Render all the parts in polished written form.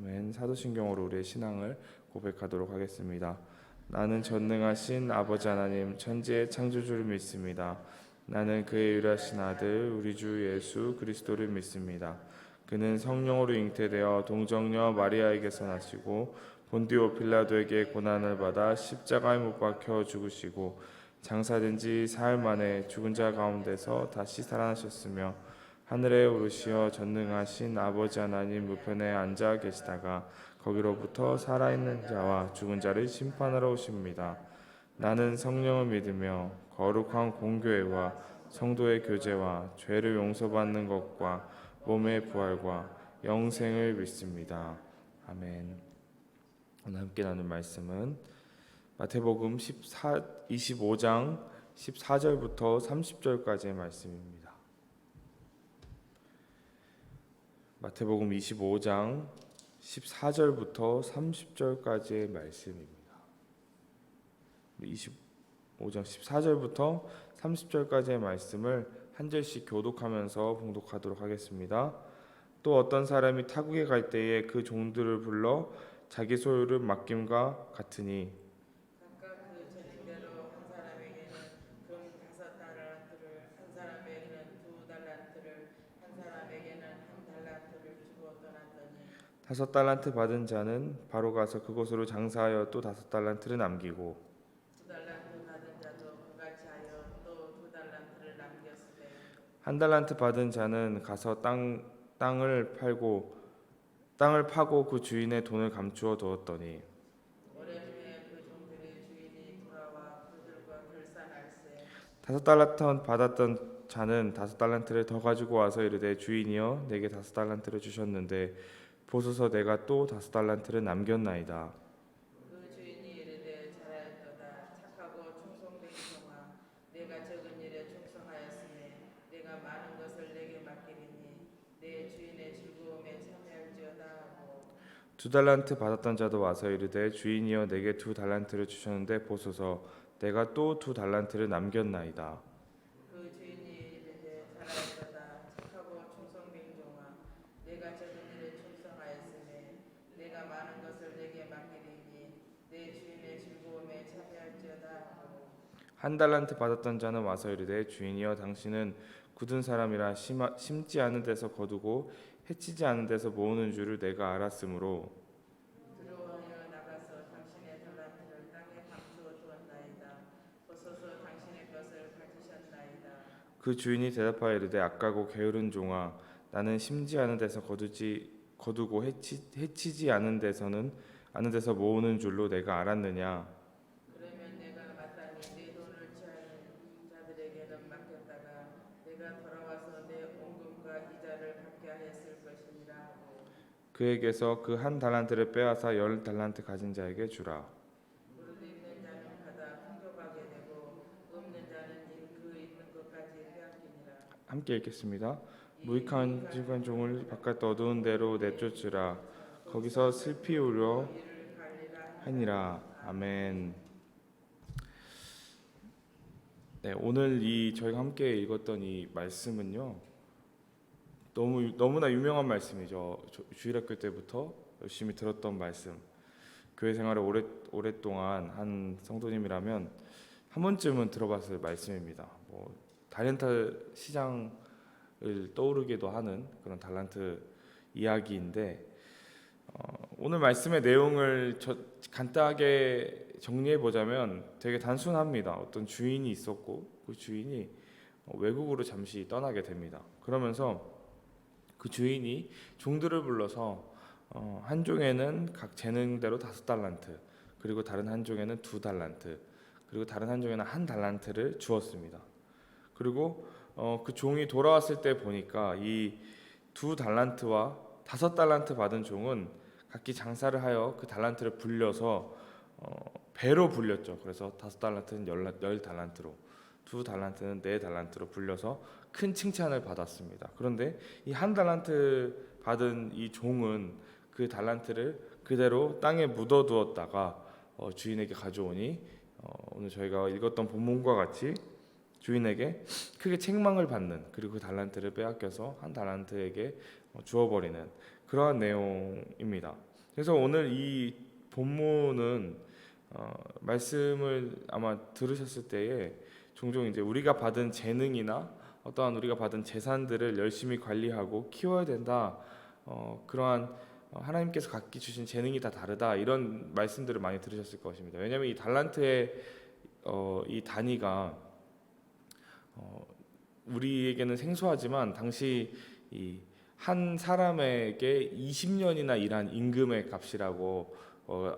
아멘. 사도신경으로 우리의 신앙을 고백하도록 하겠습니다. 나는 전능하신 아버지 하나님 천지의 창조주를 믿습니다. 나는 그의 유일하신 아들 우리 주 예수 그리스도를 믿습니다. 그는 성령으로 잉태되어 동정녀 마리아에게서 나시고 본디오 필라도에게 고난을 받아 십자가에 못 박혀 죽으시고 장사된 지 사흘 만에 죽은 자 가운데서 다시 살아나셨으며 하늘에 오르시어 전능하신 아버지 하나님 우편에 앉아 계시다가 거기로부터 살아있는 자와 죽은 자를 심판하러 오십니다. 나는 성령을 믿으며 거룩한 공교회와 성도의 교제와 죄를 용서받는 것과 몸의 부활과 영생을 믿습니다. 아멘. 오늘 함께 나눌 말씀은 마태복음 25장 14절부터 30절까지의 말씀입니다. 마태복음 25장 14절부터 30절까지의 말씀입니다. 25장 14절부터 30절까지의 말씀을 한 절씩 교독하면서 봉독하도록 하겠습니다. 또 어떤 사람이 타국에 갈 때에 그 종들을 불러 자기 소유를 맡김과 같으니 각각 그 전임대로 한 사람에게는 금 5달란트를, 한 사람에게는 2달란트를, 한 사람에게는 1달란트를 주고 떠났더니 5달란트 받은 자는 바로 가서 그곳으로 장사하여 또 5달란트를 남기고 2달란트 받은 자도 그같이 하여 또 2달란트를 남겼으되 1달란트 받은 자는 가서 땅을 파고 그 주인의 돈을 감추어 두었더니 오래 후에 그 종들의 주인이 돌아와 그들과 결산할세 5달란트 받았던 자는 5달란트를 더 가지고 와서 이르되 주인이여 내게 5달란트를 주셨는데 보소서 내가 또 5달란트를 남겼나이다. 그 주인이 이르되 잘하였도다 착하고 충성된 종아 내가 적은 일에 충성하였으니 내가 많은 것을 내게 맡기리니 내 주인의 즐거움에 참여할지어다 하고 2달란트 받았던 자도 와서 이르되 주인이여 내게 2달란트를 주셨는데 보소서 내가 또 2달란트를 남겼나이다. 그 주인이 이르되 잘하였도다 착하고 충성된 종아 내가 적은 일에 충성하였으니 내가 많은 것을 내게 맡기리니 내 주인의 즐거움에 참여할지어다 하고 1달란트 받았던 자는 와서 이르되 주인이여 당신은 굳은 사람이라 심지 않은 데서 거두고 해치지 않은 데서 모으는 줄을 내가 알았으므로 두려워하여 나가서 당신의 달란트를 땅에 감추어 두었나이다. 보소서 당신의 것을 가지셨나이다. 그 주인이 대답하여 이르되 악하고 게으른 종아 나는 심지 않은 데서 거두고 해치지 않은 데서 모으는 줄로 내가 알았느냐. 그러면 내가 마땅히 내 돈을 취하는 자들에게는 맡겼다가 내가 돌아와서 내 원금과 이자를 받게 하였을 것이니라 하고 그에게서 그 1달란트를 빼앗아 10달란트 가진 자에게 주라. 무릇 있는 자는 받아 풍족하게 되고 없는 자는 그 있는 것까지 빼앗기니라. 함께 읽겠습니다. 무익한 질관 종을 바깥 어두운 데로 내쫓으라. 거기서 슬피 울려 이를 갈리라 하니라. 아멘. 네, 오늘 저희가 함께 읽었던 이 말씀은요. 너무나 유명한 말씀이죠. 주일학교 때부터 열심히 들었던 말씀. 교회 생활을 오랫동안 한 성도님이라면 한 번쯤은 들어봤을 말씀입니다. 달란트 시장을 떠오르게도 하는 그런 달란트 이야기인데 오늘 말씀의 내용을 간단하게 정리해 보자면 되게 단순합니다. 어떤 주인이 있었고 그 주인이 외국으로 잠시 떠나게 됩니다. 그러면서 그 주인이 종들을 불러서 한 종에는 각 재능대로 5달란트, 그리고 다른 한 종에는 2달란트, 그리고 다른 한 종에는 1달란트를 주었습니다. 그리고 그 종이 돌아왔을 때 보니까 이 2달란트와 5달란트 받은 종은 각기 장사를 하여 그 달란트를 불려서 배로 불렸죠. 그래서 5달란트는 10달란트로, 2달란트는 4달란트로 불려서 큰 칭찬을 받았습니다. 그런데 이 1달란트 받은 이 종은 그 달란트를 그대로 땅에 묻어두었다가 주인에게 가져오니 오늘 저희가 읽었던 본문과 같이 주인에게 크게 책망을 받는, 그리고 그 달란트를 빼앗겨서 1달란트에게 주어버리는 그러한 내용입니다. 그래서 오늘 이 본문은 말씀을 아마 들으셨을 때에 종종 이제 우리가 받은 재능이나 어떠한 우리가 받은 재산들을 열심히 관리하고 키워야 된다. 그러한 하나님께서 각기 주신 재능이 다 다르다 이런 말씀들을 많이 들으셨을 것입니다. 왜냐하면 이 달란트의 이 단위가 우리에게는 생소하지만 당시 이 한 사람에게 20년이나 일한 임금의 값이라고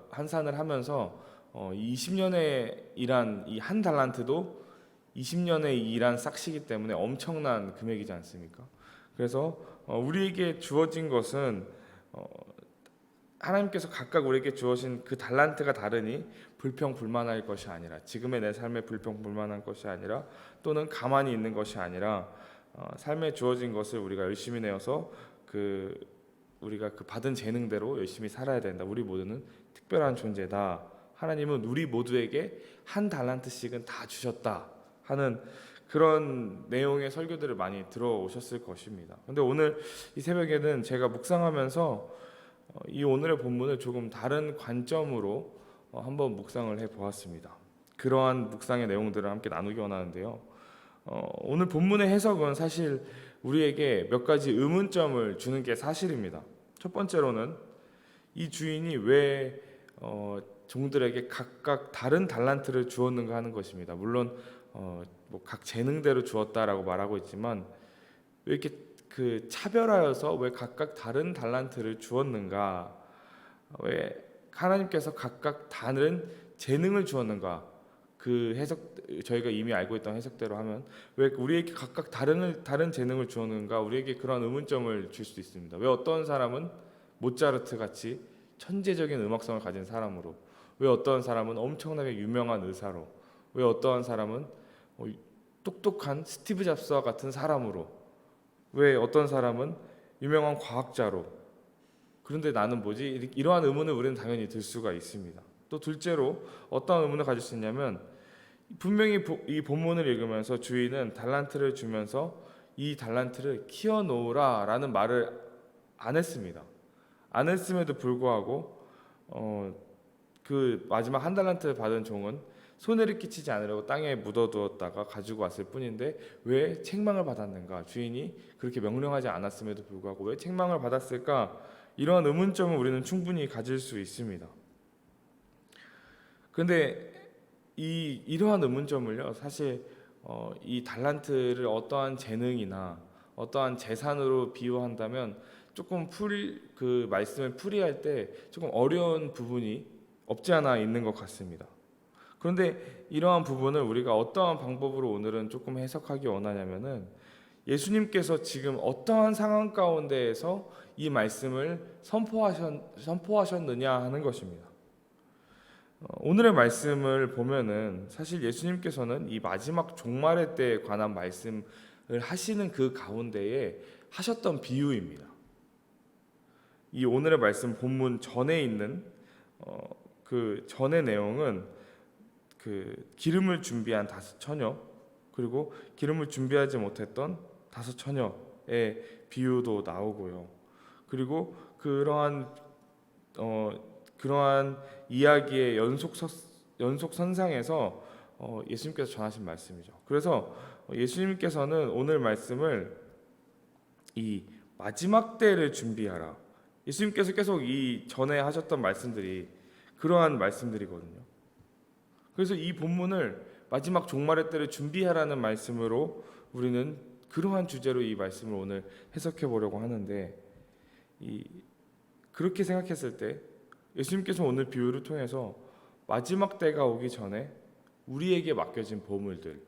환산을 하면서 20년에 일한 이 한 달란트도 20년에 일한 싹시기 때문에 엄청난 금액이지 않습니까? 그래서 우리에게 주어진 것은 하나님께서 각각 우리에게 주어진 그 달란트가 다르니 불평불만할 것이 아니라, 지금의 내 삶에 불평불만할 것이 아니라, 또는 가만히 있는 것이 아니라 삶에 주어진 것을 우리가 열심히 내어서 우리가 그 받은 재능대로 열심히 살아야 된다. 우리 모두는 특별한 존재다. 하나님은 우리 모두에게 한 달란트씩은 다 주셨다 하는 그런 내용의 설교들을 많이 들어오셨을 것입니다. 근데 오늘 이 새벽에는 제가 묵상하면서 이 오늘의 본문을 조금 다른 관점으로 한번 묵상을 해보았습니다. 그러한 묵상의 내용들을 함께 나누기 원하는데요. 오늘 본문의 해석은 사실 우리에게 몇 가지 의문점을 주는 게 사실입니다. 첫 번째로는 이 주인이 왜 종들에게 각각 다른 달란트를 주었는가 하는 것입니다. 물론 각 재능대로 주었다라고 말하고 있지만 왜 이렇게 그 차별하여서 왜 각각 다른 달란트를 주었는가? 왜 하나님께서 각각 다른 재능을 주었는가? 그 해석, 저희가 이미 알고 있던 해석대로 하면 왜 우리에게 각각 다른 재능을 주었는가? 우리에게 그런 의문점을 줄 수도 있습니다. 왜 어떤 사람은 모차르트 같이 천재적인 음악성을 가진 사람으로, 왜 어떤 사람은 엄청나게 유명한 의사로, 왜 어떠한 사람은 똑똑한 스티브 잡스와 같은 사람으로, 왜 어떤 사람은 유명한 과학자로, 그런데 나는 뭐지? 이러한 의문을 우리는 당연히 들 수가 있습니다. 또 둘째로 어떤 의문을 가질 수 있냐면, 분명히 이 본문을 읽으면서 주인은 달란트를 주면서 이 달란트를 키워놓으라 라는 말을 안 했습니다. 안 했음에도 불구하고 그 마지막 한 달란트를 받은 종은 손해를 끼치지 않으려고 땅에 묻어두었다가 가지고 왔을 뿐인데 왜 책망을 받았는가? 주인이 그렇게 명령하지 않았음에도 불구하고 왜 책망을 받았을까? 이러한 의문점을 우리는 충분히 가질 수 있습니다. 그런데 이러한 의문점을요, 사실 이 달란트를 어떠한 재능이나 어떠한 재산으로 비유한다면 조금 그 말씀을 풀이할 때 조금 어려운 부분이 없지 않아 있는 것 같습니다. 그런데 이러한 부분을 우리가 어떠한 방법으로 오늘은 조금 해석하기 원하냐면은 예수님께서 지금 어떠한 상황 가운데에서 이 말씀을 선포하셨느냐 하는 것입니다. 오늘의 말씀을 보면은 사실 예수님께서는 이 마지막 종말의 때에 관한 말씀을 하시는 그 가운데에 하셨던 비유입니다. 이 오늘의 말씀 본문 전에 있는 그 전의 내용은 그 기름을 준비한 5 처녀, 그리고 기름을 준비하지 못했던 5 처녀의 비유도 나오고요. 그리고 그러한 이야기의 연속선상에서 예수님께서 전하신 말씀이죠. 그래서 예수님께서는 오늘 말씀을 이 마지막 때를 준비하라. 예수님께서 계속 이 전에 하셨던 말씀들이 그러한 말씀들이거든요. 그래서 이 본문을 마지막 종말의 때를 준비하라는 말씀으로 우리는 그러한 주제로 이 말씀을 오늘 해석해 보려고 하는데, 그렇게 생각했을 때 예수님께서 오늘 비유를 통해서 마지막 때가 오기 전에 우리에게 맡겨진 보물들,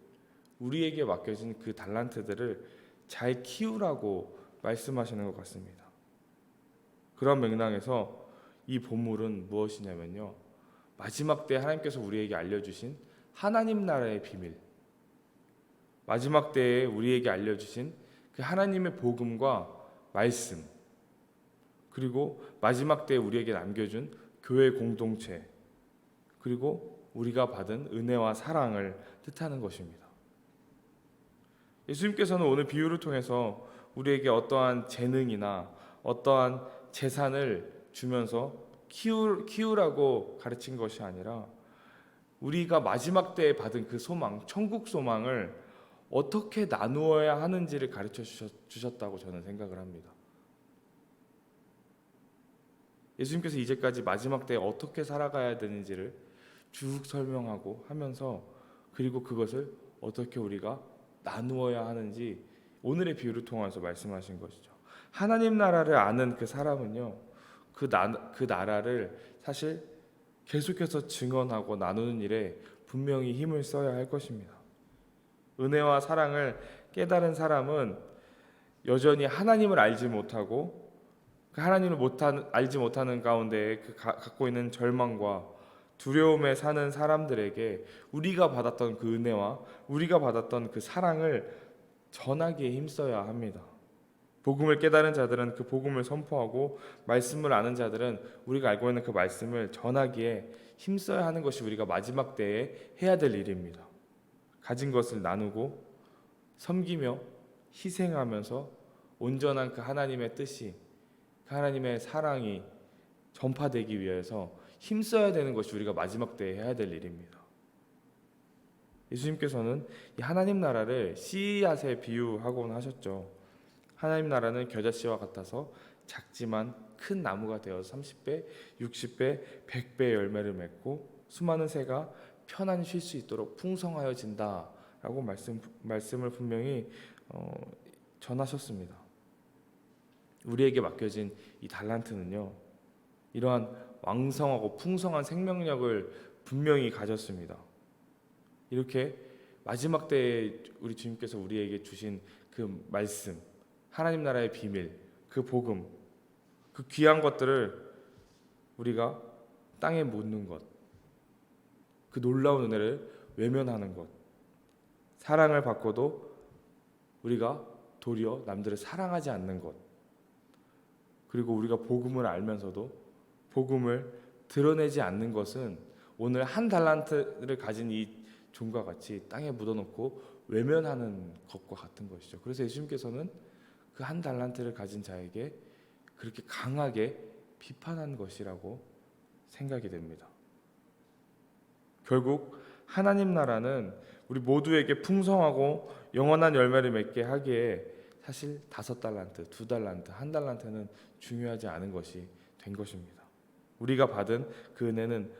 우리에게 맡겨진 그 달란트들을 잘 키우라고 말씀하시는 것 같습니다. 그런 맥락에서 이 보물은 무엇이냐면요, 마지막 때 하나님께서 우리에게 알려주신 하나님 나라의 비밀, 마지막 때에 우리에게 알려주신 그 하나님의 복음과 말씀, 그리고 마지막 때에 우리에게 남겨준 교회 공동체, 그리고 우리가 받은 은혜와 사랑을 뜻하는 것입니다. 예수님께서는 오늘 비유를 통해서 우리에게 어떠한 재능이나 어떠한 재산을 주면서 키우라고 가르친 것이 아니라 우리가 마지막 때에 받은 그 소망, 천국 소망을 어떻게 나누어야 하는지를 가르쳐 주셨다고 저는 생각을 합니다. 예수님께서 이제까지 마지막 때에 어떻게 살아가야 되는지를 쭉 설명하고 하면서, 그리고 그것을 어떻게 우리가 나누어야 하는지 오늘의 비유를 통해서 말씀하신 것이죠. 하나님 나라를 아는 그 사람은요, 그 나라를 사실 계속해서 증언하고 나누는 일에 분명히 힘을 써야 할 것입니다. 은혜와 사랑을 깨달은 사람은 여전히 하나님을 알지 못하고 그 하나님을 알지 못하는 가운데 갖고 있는 절망과 두려움에 사는 사람들에게 우리가 받았던 그 은혜와 우리가 받았던 그 사랑을 전하기에 힘써야 합니다. 복음을 깨달은 자들은 그 복음을 선포하고, 말씀을 아는 자들은 우리가 알고 있는 그 말씀을 전하기에 힘써야 하는 것이 우리가 마지막 때에 해야 될 일입니다. 가진 것을 나누고 섬기며 희생하면서 온전한 그 하나님의 뜻이, 그 하나님의 사랑이 전파되기 위해서 힘써야 되는 것이 우리가 마지막 때에 해야 될 일입니다. 예수님께서는 이 하나님 나라를 씨앗에 비유하곤 하셨죠. 하나님 나라는 겨자씨와 같아서 작지만 큰 나무가 되어서 30배, 60배, 100배의 열매를 맺고 수많은 새가 편안히 쉴 수 있도록 풍성하여진다라고 말씀을 분명히 전하셨습니다. 우리에게 맡겨진 이 달란트는요, 이러한 왕성하고 풍성한 생명력을 분명히 가졌습니다. 이렇게 마지막 때에 우리 주님께서 우리에게 주신 그 말씀, 하나님 나라의 비밀, 그 복음, 그 귀한 것들을 우리가 땅에 묻는 것, 그 놀라운 은혜를 외면하는 것, 사랑을 받고도 우리가 도리어 남들을 사랑하지 않는 것, 그리고 우리가 복음을 알면서도 복음을 드러내지 않는 것은 오늘 한 달란트를 가진 이 종과 같이 땅에 묻어놓고 외면하는 것과 같은 것이죠. 그래서 예수님께서는 그 한 달란트를 가진 자에게 그렇게 강하게 비판한 것이라고 생각이 됩니다. 결국 하나님 나라는 우리 모두에게 풍성하고 영원한 열매를 맺게 하기에 사실 5달란트, 2달란트, 1달란트는 중요하지 않은 것이 된 것입니다. 우리가 받은 그 은혜는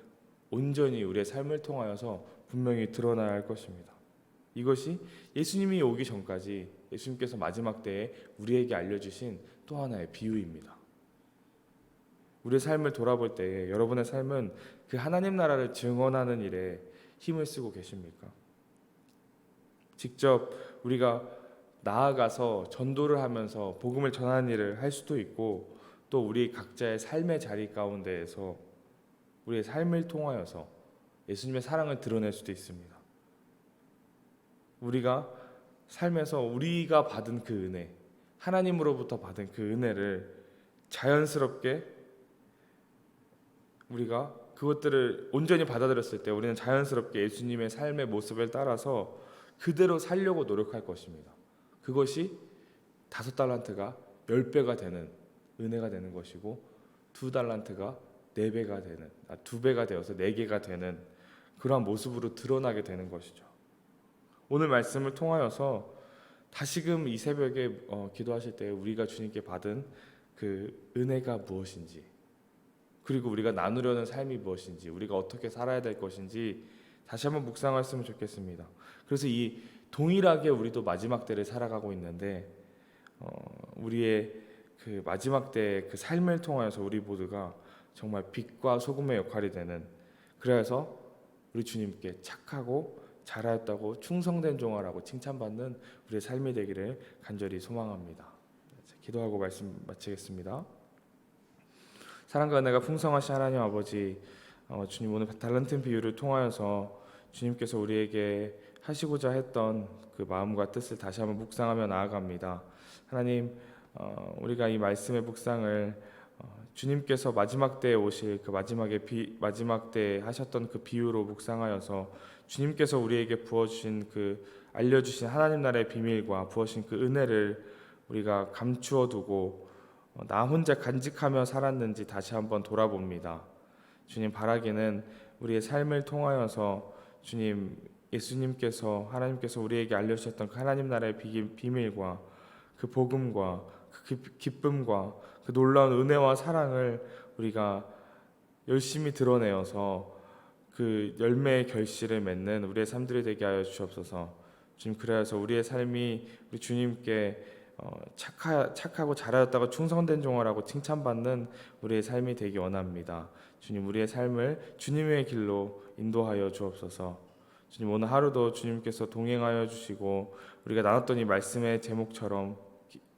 온전히 우리의 삶을 통하여서 분명히 드러나야 할 것입니다. 이것이 예수님이 오기 전까지 예수님께서 마지막 때에 우리에게 알려주신 또 하나의 비유입니다. 우리의 삶을 돌아볼 때에 여러분의 삶은 그 하나님 나라를 증언하는 일에 힘을 쓰고 계십니까? 직접 우리가 나아가서 전도를 하면서 복음을 전하는 일을 할 수도 있고, 또 우리 각자의 삶의 자리 가운데에서 우리의 삶을 통하여서 예수님의 사랑을 드러낼 수도 있습니다. 우리가 삶에서 우리가 받은 그 은혜, 하나님으로부터 받은 그 은혜를 자연스럽게 우리가 그것들을 온전히 받아들였을 때 우리는 자연스럽게 예수님의 삶의 모습을 따라서 그대로 살려고 노력할 것입니다. 그것이 5달란트가 10배가 되는 은혜가 되는 것이고, 2달란트가 4배가 되는, 2배가 되어서 4개가 되는 그러한 모습으로 드러나게 되는 것이죠. 오늘 말씀을 통하여서 다시금 이 새벽에 기도하실 때 우리가 주님께 받은 그 은혜가 무엇인지, 그리고 우리가 나누려는 삶이 무엇인지, 우리가 어떻게 살아야 될 것인지 다시 한번 묵상했으면 좋겠습니다. 그래서 이 동일하게 우리도 마지막 때를 살아가고 있는데 우리의 그 마지막 때의 그 삶을 통하여서 우리 모두가 정말 빛과 소금의 역할이 되는, 그래서 우리 주님께 착하고 잘하였다고 충성된 종아라고 칭찬받는 우리의 삶이 되기를 간절히 소망합니다. 기도하고 말씀 마치겠습니다. 사랑과 은혜가 풍성하신 하나님 아버지, 주님 오늘 달란트 비유를 통하여서 주님께서 우리에게 하시고자 했던 그 마음과 뜻을 다시 한번 묵상하며 나아갑니다. 하나님, 우리가 이 말씀의 묵상을 주님께서 마지막 때에 오실 그 마지막 때에 하셨던 그 비유로 묵상하여서 주님께서 우리에게 부어주신 그 알려주신 하나님 나라의 비밀과 부어신 그 은혜를 우리가 감추어 두고 나 혼자 간직하며 살았는지 다시 한번 돌아봅니다. 주님, 바라기는 우리의 삶을 통하여서 주님, 예수님께서, 하나님께서 우리에게 알려주셨던 그 하나님 나라의 비밀과 그 복음과 그 기쁨과 그 놀라운 은혜와 사랑을 우리가 열심히 드러내어서 그 열매의 결실을 맺는 우리의 삶들이 되게 하여 주옵소서. 주님, 그래서 우리의 삶이 우리 주님께 착하고 잘하였다가 충성된 종아라고 칭찬받는 우리의 삶이 되기 원합니다. 주님, 우리의 삶을 주님의 길로 인도하여 주옵소서. 주님, 오늘 하루도 주님께서 동행하여 주시고 우리가 나눴던 이 말씀의 제목처럼,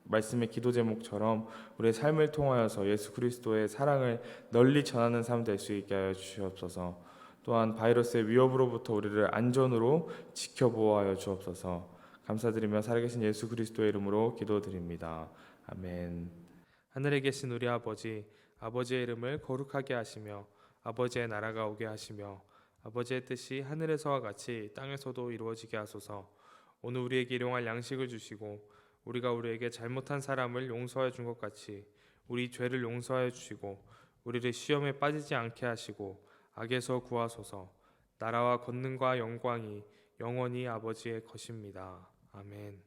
말씀의 기도 제목처럼 우리의 삶을 통하여서 예수 그리스도의 사랑을 널리 전하는 삶 될 수 있게 하여 주시옵소서. 또한 바이러스의 위협으로부터 우리를 안전으로 지켜보호하여 주옵소서. 감사드리며 살아계신 예수 그리스도의 이름으로 기도드립니다. 아멘. 하늘에 계신 우리 아버지, 아버지의 이름을 거룩하게 하시며 아버지의 나라가 오게 하시며 아버지의 뜻이 하늘에서와 같이 땅에서도 이루어지게 하소서. 오늘 우리에게 일용할 양식을 주시고 우리가 우리에게 잘못한 사람을 용서하여 준 것 같이 우리 죄를 용서하여 주시고 우리를 시험에 빠지지 않게 하시고 악에서 구하소서. 나라와 권능과 영광이 영원히 아버지의 것입니다. 아멘.